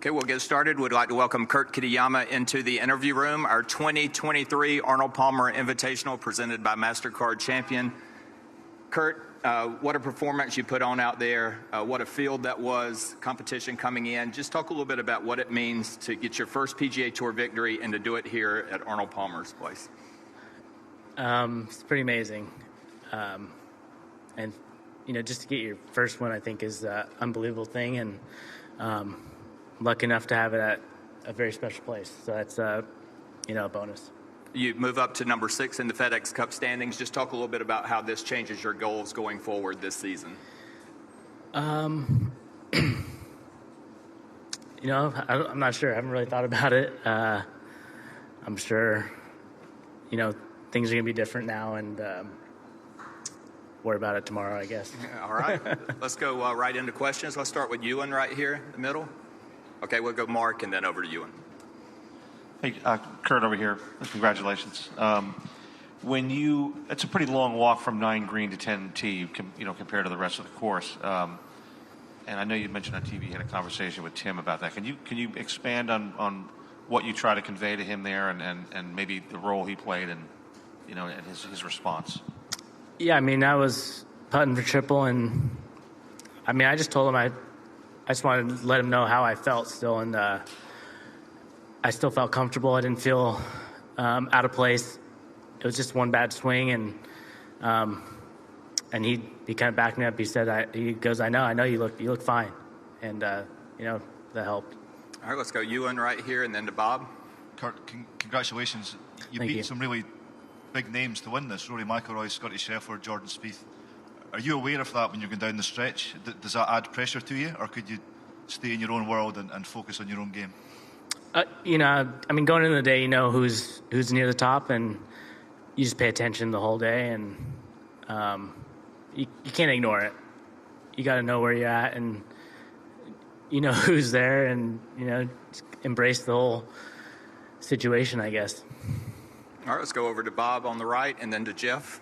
Okay, we'll get started. We'd like to welcome Kurt Kitayama into the interview room, our 2023 Arnold Palmer Invitational presented by MasterCard Champion. Kurt, what a performance you put on out there. What a field that was, competition coming in. Just talk a little bit about what it means to get your first PGA Tour victory and to do it here at Arnold Palmer's place. It's pretty amazing. And, you know, just to get your first one, I think, is an unbelievable thing. And lucky enough to have it at a very special place. So that's, a bonus. You move up to number 6 in the FedEx Cup standings. Just talk a little bit about how this changes your goals going forward this season. I'm not sure. I haven't really thought about it. I'm sure, things are going to be different now, and worry about it tomorrow, I guess. All right. Let's go right into questions. Let's start with Ewan right here in the middle. Okay, we'll go Mark and then over to Ewan. Hey, Kurt over here. Congratulations. It's a pretty long walk from 9 green to 10 tee, compared to the rest of the course. And I know you mentioned on TV you had a conversation with Tim about that. Can you expand on what you try to convey to him there, and maybe the role he played and his response? Yeah, I was putting for triple, and I just told him I just wanted to let him know how I felt still, and I still felt comfortable. I didn't feel out of place. It was just one bad swing, and he kind of backed me up. He said, he goes, I know you look fine, and that helped. All right, let's go Ewan right here, and then to Bob. Kurt, congratulations. You Thank beat you. some really big names to win this. Rory McIlroy, Scotty Scheffler, Jordan Spieth. Are you aware of that when you're going down the stretch? Does that add pressure to you, or could you stay in your own world and focus on your own game? Going into the day, who's near the top, and you just pay attention the whole day, and you can't ignore it. You got to know where you're at, and who's there, and just embrace the whole situation, I guess. All right, let's go over to Bob on the right and then to Jeff.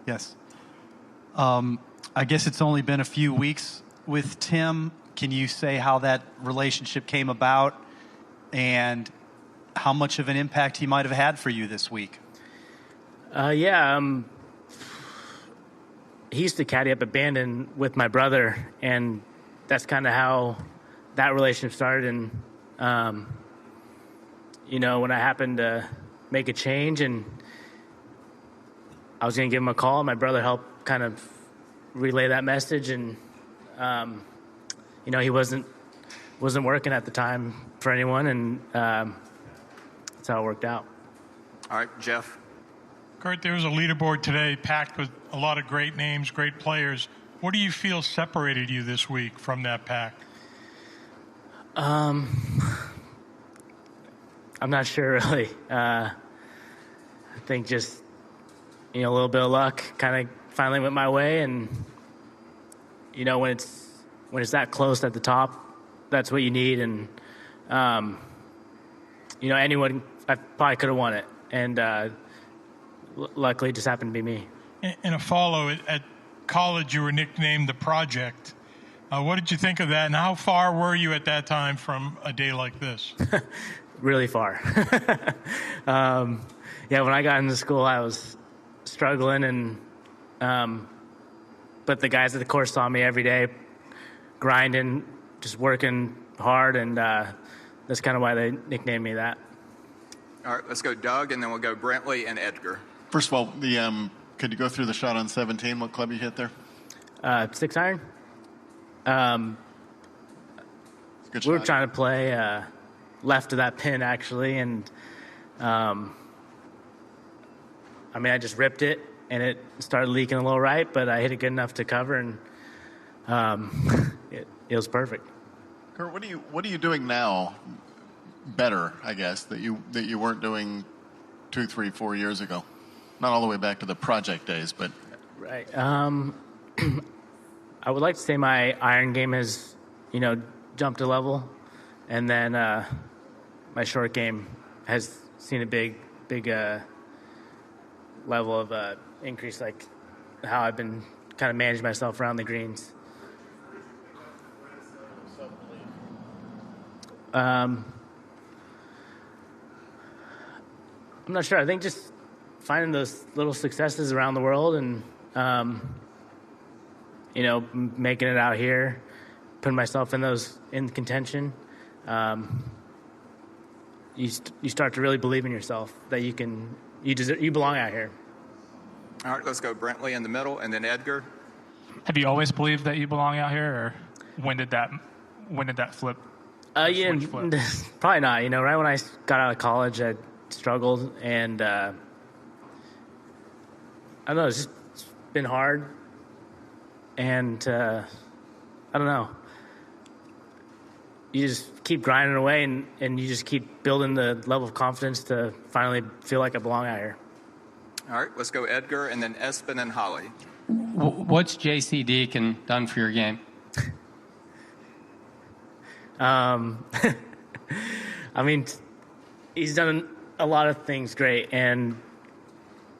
Yes. I guess it's only been a few weeks with Tim. Can you say how that relationship came about and how much of an impact he might have had for you this week? He used to caddy up at Bandon with my brother, and that's kind of how that relationship started. And, when I happened to make a change and I was going to give him a call, my brother helped kind of relay that message, and he wasn't working at the time for anyone, and that's how it worked out. All right, Jeff. Kurt, there was a leaderboard today packed with a lot of great names, great players. What do you feel separated you this week from that pack? I'm not sure, really. I think just a little bit of luck kind of finally went my way, and when it's that close at the top, that's what you need. And anyone, I probably could have won it, and luckily it just happened to be me. In a follow, at college you were nicknamed the Project. What did you think of that, and how far were you at that time from a day like this? Really far. When I got into school, I was struggling, and but the guys at the course saw me every day grinding, just working hard, and that's kind of why they nicknamed me that. All right, let's go Doug, and then we'll go Brentley and Edgar. First of all, could you go through the shot on 17? What club you hit there? 6 iron. Good We were shot. trying to play left of that pin, actually, and I just ripped it, and it started leaking a little right, but I hit it good enough to cover, and it was perfect. Kurt, what are you doing now better, I guess, that you weren't doing 2, 3, 4 years ago? Not all the way back to the project days, but Right. I would like to say my iron game has, jumped a level, and then my short game has seen a big level of increase, like how I've been kind of managing myself around the greens. I'm not sure. I think just finding those little successes around the world and, making it out here, putting myself in contention. You start to really believe in yourself that you belong out here. All right, let's go Brentley in the middle, and then Edgar. Have you always believed that you belong out here, or when did that flip? Yeah, Switch flip? probably not. Right when I got out of college, I struggled, and I don't know. It's been hard, and I don't know. You just keep grinding away, and you just keep building the level of confidence to finally feel like I belong out here. All right, let's go Edgar, and then Espen and Holly. What's J.C. Deacon done for your game? I mean, he's done a lot of things great. And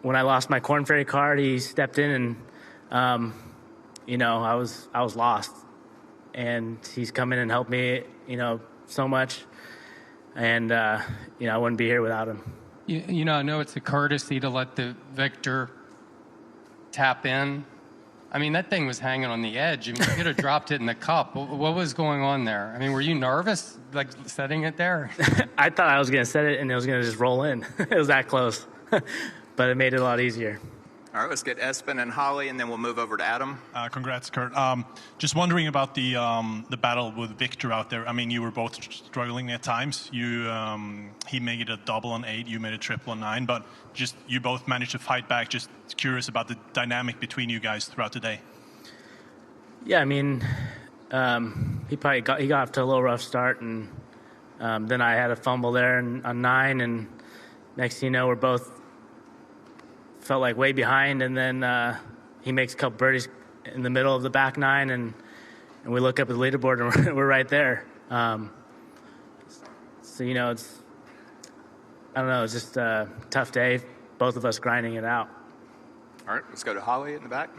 when I lost my Corn Ferry card, he stepped in and, I was lost. And he's come in and helped me, so much. And, I wouldn't be here without him. I know it's a courtesy to let the victor tap in. I mean, that thing was hanging on the edge. I mean, you could have dropped it in the cup. What was going on there? I mean, were you nervous, like, setting it there? I thought I was going to set it, and it was going to just roll in. It was that close. But it made it a lot easier. All right, let's get Espen and Holly, and then we'll move over to Adam. Congrats, Kurt. Just wondering about the battle with Victor out there. I mean, you were both struggling at times. He made a double on 8, you made a triple on 9, but just you both managed to fight back. Just curious about the dynamic between you guys throughout the day. Yeah, I mean, he got off to a little rough start, and then I had a fumble there on 9, and next thing you know, we're both felt like way behind, and then he makes a couple birdies in the middle of the back 9, and we look up at the leaderboard, and we're right there. So it's I don't know, it's just a tough day, both of us grinding it out. All right, let's go to Holly in the back.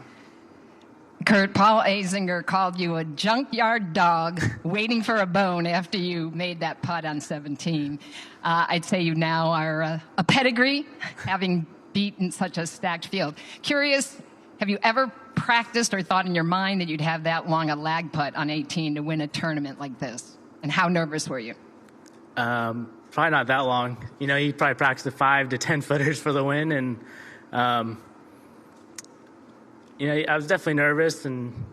Kurt, Paul Azinger called you a junkyard dog waiting for a bone after you made that putt on 17. I'd say you now are a pedigree, having beaten such a stacked field. Curious, have you ever practiced or thought in your mind that you'd have that long a lag putt on 18 to win a tournament like this? And how nervous were you? Probably not that long. You probably practiced the 5 to 10 footers for the win, and I was definitely nervous and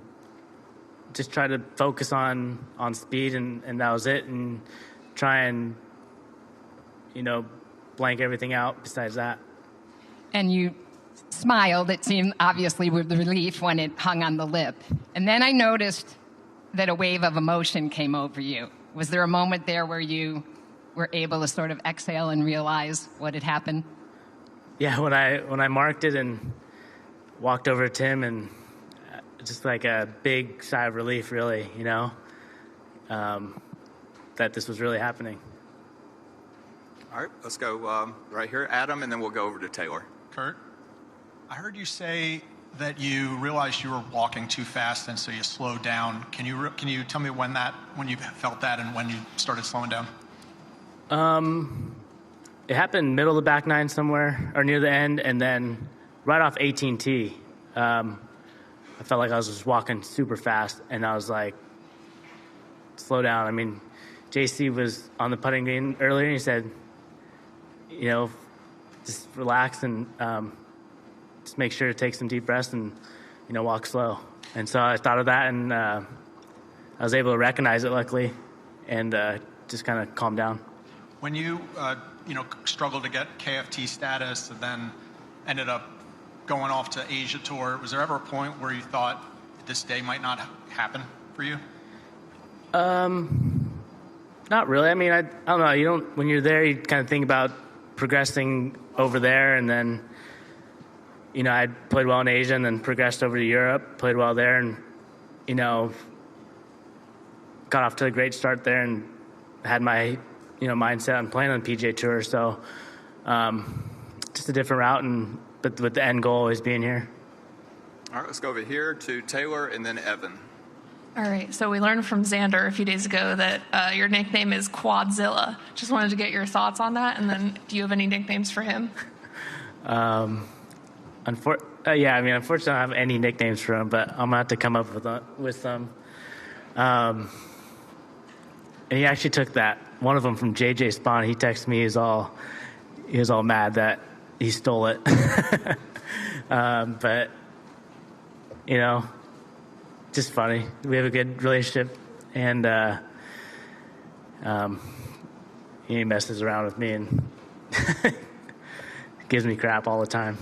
just tried to focus on speed, and that was it, and try and blank everything out besides that. And you smiled, it seemed, obviously, with relief when it hung on the lip. And then I noticed that a wave of emotion came over you. Was there a moment there where you were able to sort of exhale and realize what had happened? Yeah, when I marked it and walked over to Tim, and just like a big sigh of relief, really, that this was really happening. All right, let's go right here, Adam, and then we'll go over to Taylor. Kurt, I heard you say that you realized you were walking too fast, and so you slowed down. Can you tell me when you felt that and when you started slowing down? It happened middle of the back 9 somewhere, or near the end, and then right off 18T. I felt like I was just walking super fast, and I was like, slow down. I mean, JC was on the putting green earlier, and he said, just relax and just make sure to take some deep breaths and, walk slow. And so I thought of that, and I was able to recognize it, luckily, and just kind of calm down. When you, struggled to get KFT status and then ended up going off to Asia Tour, was there ever a point where you thought this day might not happen for you? Not really. I mean, I don't know. When you're there, you kind of think about progressing over there, and then, I played well in Asia and then progressed over to Europe, played well there, and, got off to a great start there and had my, mindset on playing on the PGA Tour. So just a different route, but with the end goal always being here. All right, let's go over here to Taylor and then Evan. All right, so we learned from Xander a few days ago that your nickname is Quadzilla. Just wanted to get your thoughts on that, and then do you have any nicknames for him? Unfortunately, I don't have any nicknames for him, but I'm going to have to come up with some. And he actually took one of them from JJ Spawn. He texted me, he was all mad that he stole it. But, just funny. We have a good relationship, and he messes around with me and gives me crap all the time.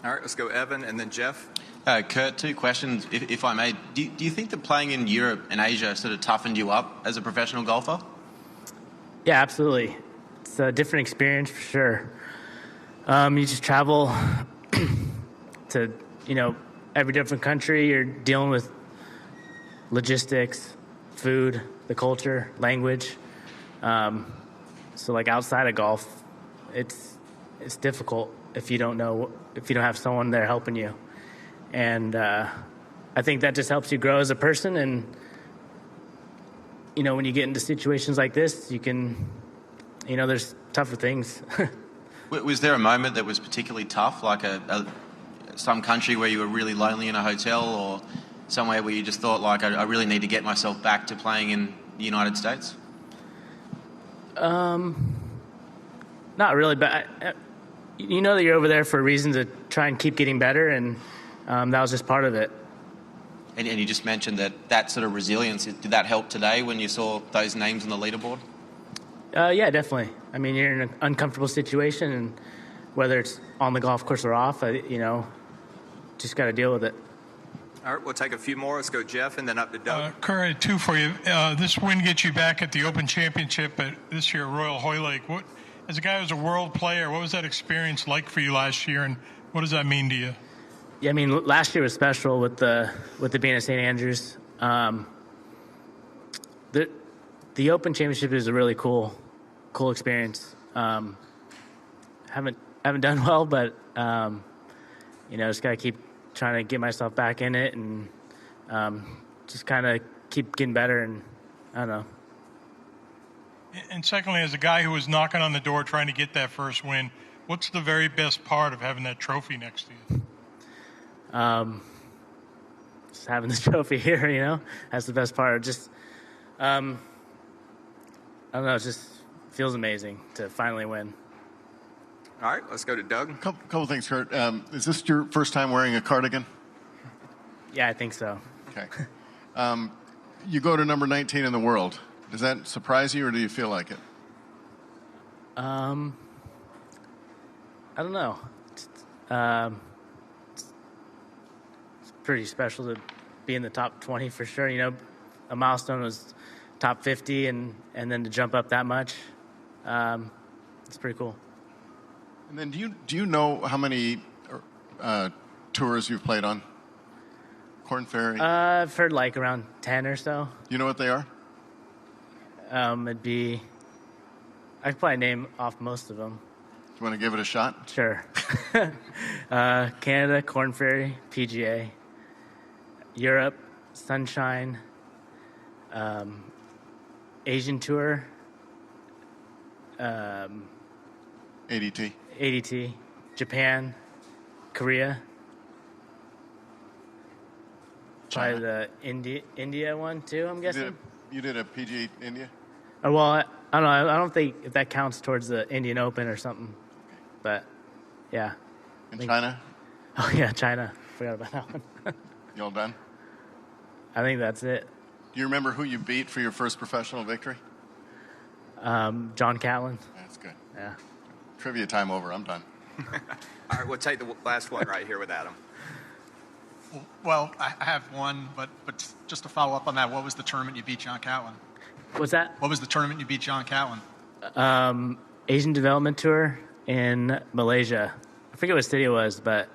All right, let's go Evan and then Jeff. Kurt, 2 questions, if I may. Do you think that playing in Europe and Asia sort of toughened you up as a professional golfer? Yeah, absolutely. It's a different experience for sure. You just travel to, every different country. You're dealing with logistics, food, the culture, language. So like outside of golf, it's difficult if you don't have someone there helping you. And I think that just helps you grow as a person. And, when you get into situations like this, you can, there's tougher things. Was there a moment that was particularly tough, like some country where you were really lonely in a hotel, or somewhere where you just thought, like, I really need to get myself back to playing in the United States? Not really, but that you're over there for a reason to try and keep getting better, and that was just part of it. And you just mentioned that sort of resilience. Did that help today when you saw those names on the leaderboard? Yeah, definitely. I mean, you're in an uncomfortable situation, and whether it's on the golf course or off, just got to deal with it. All right, we'll take a few more. Let's go Jeff and then up to Doug. Kurt, I had 2 for you. This win gets you back at the Open Championship this year at Royal Hoylake. As a guy who's a world player, what was that experience like for you last year, and what does that mean to you? Yeah, I mean, last year was special with the being at St. Andrews. The Open Championship is a really cool experience. Haven't done well, but just gotta keep trying to get myself back in it, and just kind of keep getting better. And I don't know. And secondly, as a guy who was knocking on the door trying to get that first win, what's the very best part of having that trophy next to you? Just having this trophy here, that's the best part. Just, I don't know, it just feels amazing to finally win. All right, let's go to Doug. Couple things, Kurt. Is this your first time wearing a cardigan? Yeah, I think so. Okay. You go to number 19 in the world. Does that surprise you, or do you feel like it? I don't know. It's pretty special to be in the top 20 for sure. A milestone was top 50, and then to jump up that much, it's pretty cool. And then do you know how many tours you've played on? Korn Ferry? I've heard like around 10 or so. You know what they are? It'd be, I could probably name off most of them. Do you want to give it a shot? Sure. Canada, Korn Ferry, PGA, Europe, Sunshine, Asian Tour, ADT, Japan, Korea, China. probably the India one too, I'm guessing. You did a PGA India? Well, I don't know. I don't think if that counts towards the Indian Open or something. But, yeah. In China? Oh, yeah, China. Forgot about that one. You all done? I think that's it. Do you remember who you beat for your first professional victory? John Catlin. That's good. Yeah. Trivia time over. I'm done. All right, we'll take the last one right here with Adam. Well, I have one, but just to follow up on that, what was the tournament you beat John Catlin? What's that? What was the tournament you beat John Catlin? Asian Development Tour in Malaysia. I forget what city it was, but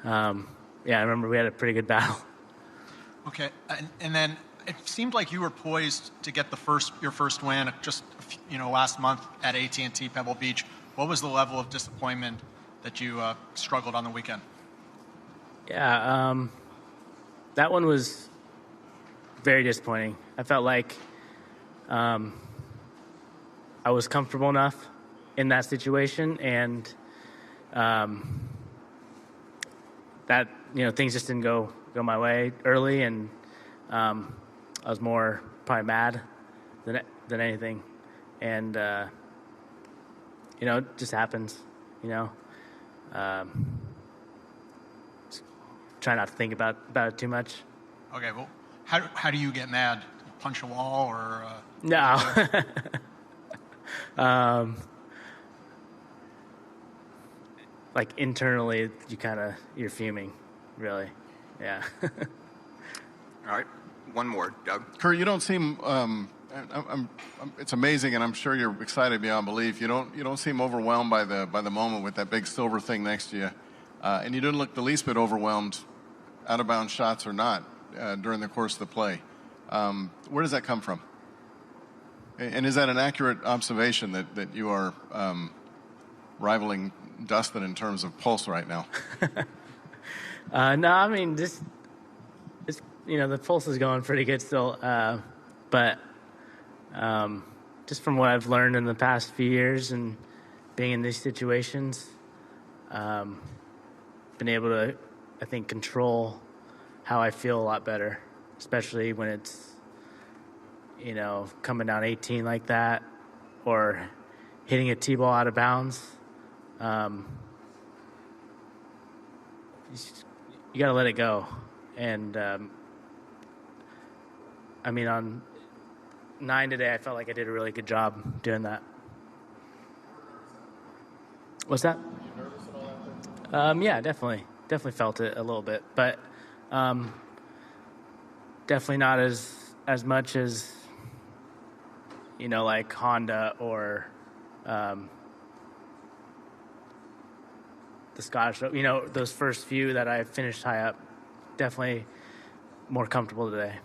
yeah, I remember we had a pretty good battle. Okay, and then it seemed like you were poised to get your first win just last month at AT&T Pebble Beach. What was the level of disappointment that you struggled on the weekend? Yeah, that one was very disappointing. I felt like I was comfortable enough in that situation, and that things just didn't go my way early, and I was more probably mad than anything, and it just happens. Try not to think about it too much. Okay, well, how do you get mad? Punch a wall or? No. Like internally, you're fuming, really. Yeah. All right, one more, Doug. Kurt, you don't seem. It's amazing, and I'm sure you're excited beyond belief. You don't seem overwhelmed by the moment with that big silver thing next to you, and you didn't look the least bit overwhelmed, out of bounds shots or not, during the course of the play. Where does that come from? And is that an accurate observation that you are rivaling Dustin in terms of pulse right now? No, I mean the pulse is going pretty good still, but just from what I've learned in the past few years and being in these situations, been able to, I think, control how I feel a lot better, especially when it's coming down 18 like that, or hitting a tee ball out of bounds. You got to let it go. And, on 9 today, I felt like I did a really good job doing that. What's that? Yeah, definitely felt it a little bit, but definitely not as much as like Honda or the Scottish. Those first few that I finished high up, definitely more comfortable today.